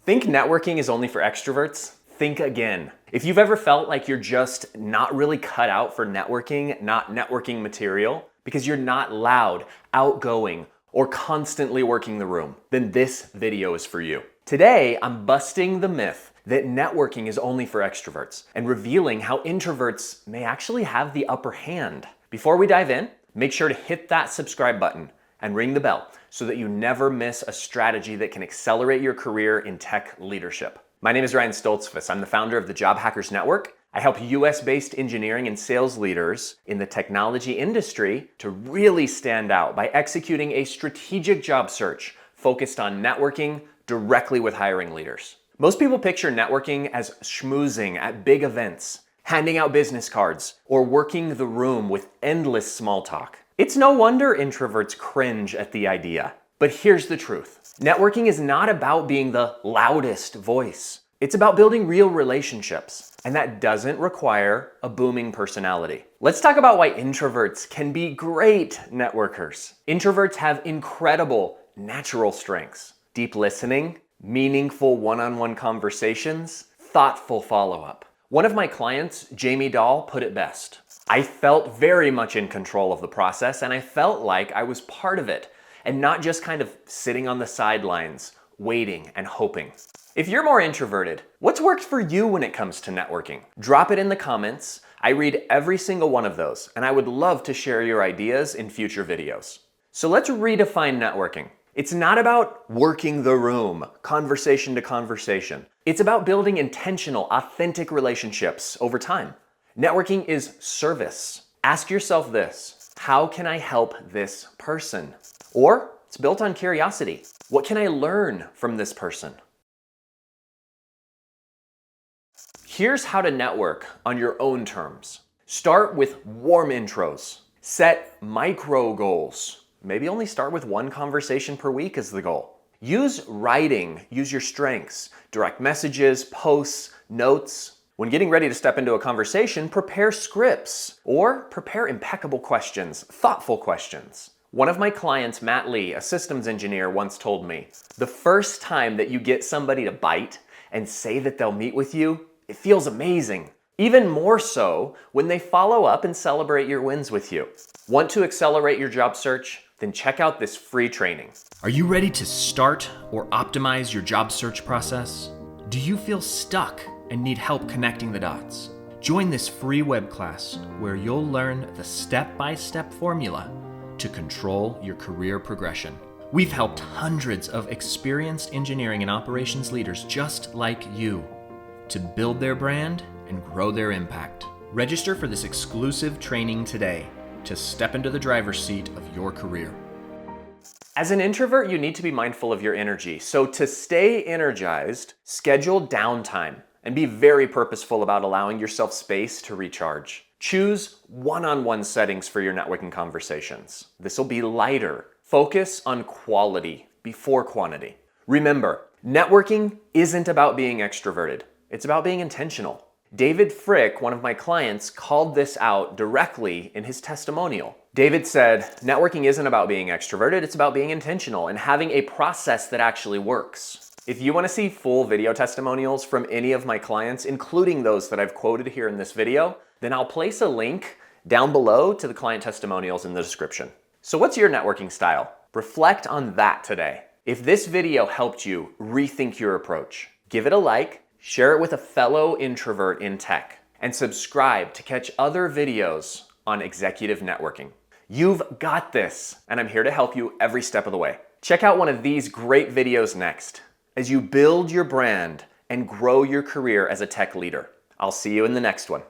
Think networking is only for extroverts? Think again. If you've ever felt like you're just not really cut out for networking, not networking material, because you're not loud, outgoing, or constantly working the room, then this video is for you. Today, I'm busting the myth that networking is only for extroverts and revealing how introverts may actually have the upper hand. Before we dive in, make sure to hit that subscribe button and ring the bell so that you never miss a strategy that can accelerate your career in tech leadership. My name is Ryan Stoltzfus. I'm the founder of the Job Hackers Network. I help US-based engineering and sales leaders in the technology industry to really stand out by executing a strategic job search focused on networking directly with hiring leaders. Most people picture networking as schmoozing at big events, handing out business cards, or working the room with endless small talk. It's no wonder introverts cringe at the idea. But here's the truth. Networking is not about being the loudest voice. It's about building real relationships, and that doesn't require a booming personality. Let's talk about why introverts can be great networkers. Introverts have incredible natural strengths: deep listening, meaningful one-on-one conversations, thoughtful follow-up. One of my clients, Jamie Dahl, put it best. I felt very much in control of the process, and I felt like I was part of it, and not just kind of sitting on the sidelines, waiting and hoping. If you're more introverted, what's worked for you when it comes to networking? Drop it in the comments. I read every single one of those, and I would love to share your ideas in future videos. So let's redefine networking. It's not about working the room, conversation to conversation. It's about building intentional, authentic relationships over time. Networking is service. Ask yourself this: how can I help this person? Or it's built on curiosity. What can I learn from this person? Here's how to network on your own terms. Start with warm intros. Set micro goals. Maybe only start with one conversation per week as the goal. Use writing. Use your strengths. Direct messages, posts, notes. When getting ready to step into a conversation, prepare scripts or prepare impeccable questions, thoughtful questions. One of my clients, Matt Lee, a systems engineer, once told me, the first time that you get somebody to bite and say that they'll meet with you, it feels amazing. Even more so when they follow up and celebrate your wins with you. Want to accelerate your job search? Then check out this free training. Are you ready to start or optimize your job search process? Do you feel stuck and need help connecting the dots? Join this free web class where you'll learn the step-by-step formula to control your career progression. We've helped hundreds of experienced engineering and operations leaders just like you to build their brand and grow their impact. Register for this exclusive training today to step into the driver's seat of your career. As an introvert, you need to be mindful of your energy. So to stay energized, schedule downtime and be very purposeful about allowing yourself space to recharge. Choose one-on-one settings for your networking conversations. This will be lighter. Focus on quality before quantity. Remember, networking isn't about being extroverted. It's about being intentional. David Frick, one of my clients, called this out directly in his testimonial. David said, networking isn't about being extroverted, it's about being intentional and having a process that actually works. If you want to see full video testimonials from any of my clients, including those that I've quoted here in this video, then I'll place a link down below to the client testimonials in the description. So what's your networking style? Reflect on that today. If this video helped you rethink your approach, give it a like, share it with a fellow introvert in tech, and subscribe to catch other videos on executive networking. You've got this, and I'm here to help you every step of the way. Check out one of these great videos next as you build your brand and grow your career as a tech leader. I'll see you in the next one.